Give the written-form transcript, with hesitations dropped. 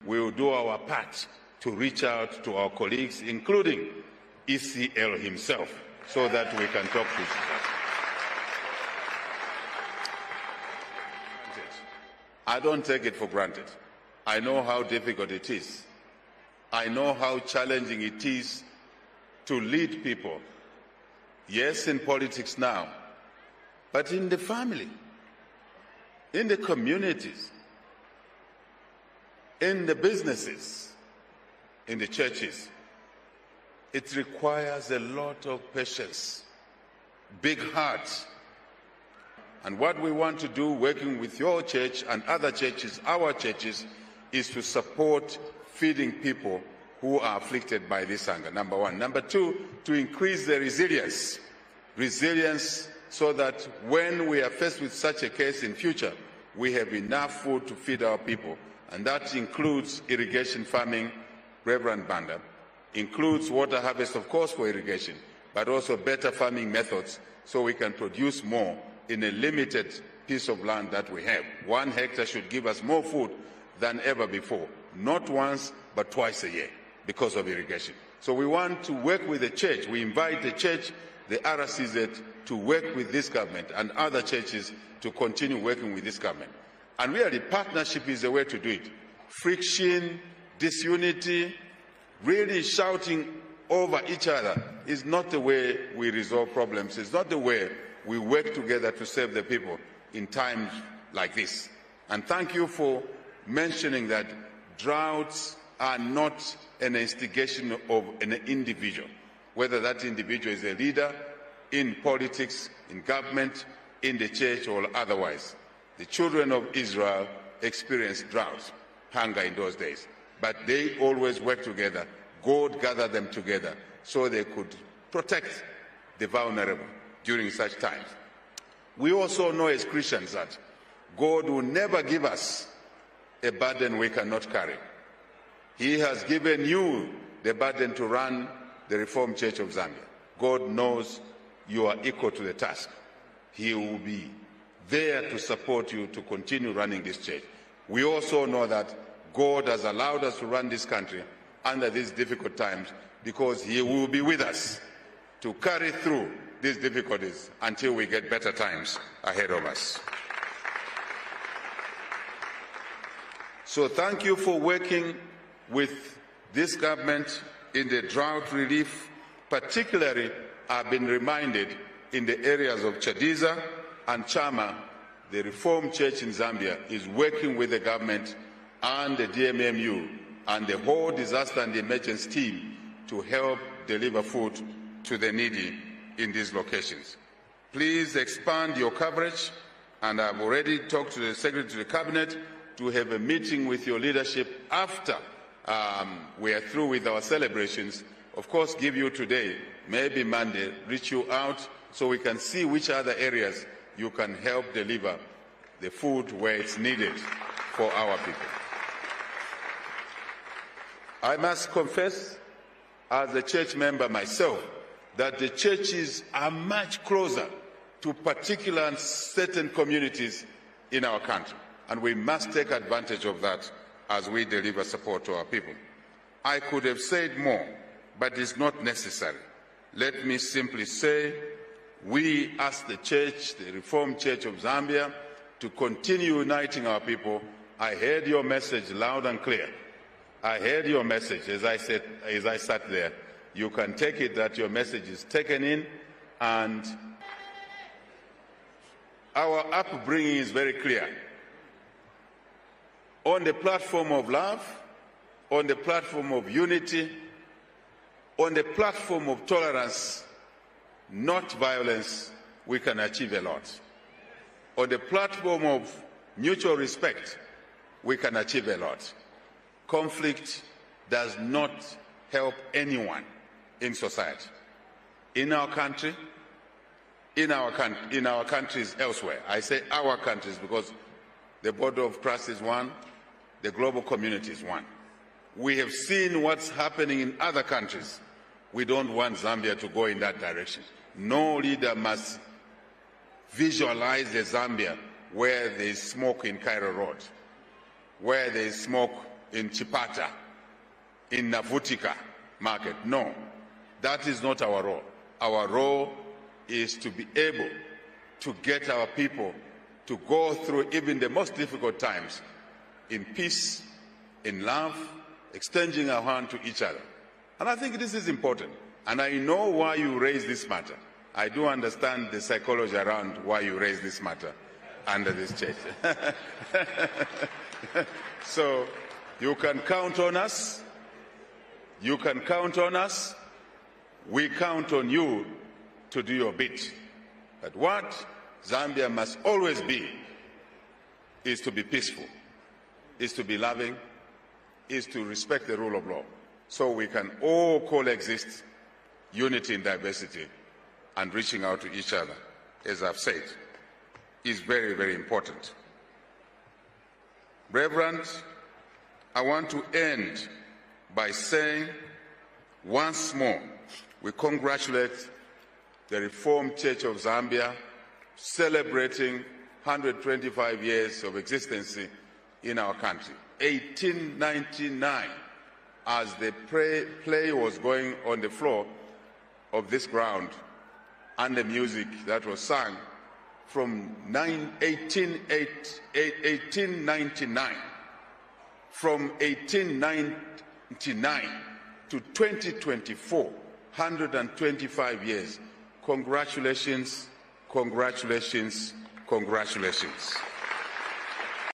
we will do our part to reach out to our colleagues, including ECL himself, so that we can talk to each other. I don't take it for granted. I know how difficult it is. I know how challenging it is to lead people. Yes, in politics now, but in the family, in the communities, in the businesses, in the churches. It requires a lot of patience, big heart. And what we want to do, working with your church and other churches, our churches, is to support feeding people who are afflicted by this hunger, number one. Number two, to increase the resilience. Resilience so that when we are faced with such a case in future, we have enough food to feed our people. And that includes irrigation farming, Reverend Banda, includes water harvest, of course, for irrigation, but also better farming methods so we can produce more in a limited piece of land that we have. 1 hectare should give us more food than ever before, not once, but twice a year because of irrigation. So we want to work with the church. We invite the church, the RCZ, to work with this government and other churches to continue working with this government. And really, partnership is the way to do it. Friction, disunity, really shouting over each other is not the way we resolve problems. It's not the way we work together to serve the people in times like this. And thank you for mentioning that droughts are not an instigation of an individual, whether that individual is a leader in politics, in government, in the church, or otherwise. The children of Israel experienced drought, hunger in those days, but they always worked together. God gathered them together so they could protect the vulnerable during such times. We also know as Christians that God will never give us a burden we cannot carry. He has given you the burden to run the Reformed Church of Zambia. God knows you are equal to the task. He will be there to support you to continue running this church. We also know that God has allowed us to run this country under these difficult times because He will be with us to carry through these difficulties until we get better times ahead of us. So thank you for working with this government in the drought relief. Particularly, I've been reminded in the areas of Chadiza and Chama, the Reformed Church in Zambia is working with the government and the DMMU and the whole disaster and emergency team to help deliver food to the needy in these locations. Please expand your coverage, and I've already talked to the Secretary to the Cabinet to have a meeting with your leadership after we are through with our celebrations. Of course, give you today, maybe Monday, reach you out so we can see which other areas you can help deliver the food where it's needed for our people. I must confess, as a church member myself, that the churches are much closer to particular and certain communities in our country, and we must take advantage of that as we deliver support to our people. I could have said more, but it's not necessary. Let me simply say, we ask the church, the Reformed Church of Zambia, to continue uniting our people. I heard your message loud and clear. I heard your message as I sat there. You can take it that your message is taken in, and our upbringing is very clear. On the platform of love, on the platform of unity, on the platform of tolerance, not violence, we can achieve a lot. On the platform of mutual respect, we can achieve a lot. Conflict does not help anyone in society, in our country, in our countries elsewhere. I say our countries because the Board of Trust is one, the global community is one. We have seen what's happening in other countries. We don't want Zambia to go in that direction. No leader must visualize a Zambia where there is smoke in Cairo Road, where there is smoke in Chipata, in Navutika market. No, that is not our role. Our role is to be able to get our people to go through even the most difficult times in peace, in love, extending our hand to each other. And I think this is important. And I know why you raise this matter. I do understand the psychology around why you raise this matter under this church. So you can count on us. You can count on us. We count on you to do your bit. But what Zambia must always be is to be peaceful, is to be loving, is to respect the rule of law, so we can all coexist, unity in diversity, and reaching out to each other, as I've said, is very, very important. Reverend, I want to end by saying once more, we congratulate the Reformed Church of Zambia celebrating 125 years of existence in our country. 1899, as the play was going on the floor of this ground and the music that was sung from 1899, from 1899 to 2024, 125 years. Congratulations, congratulations, congratulations.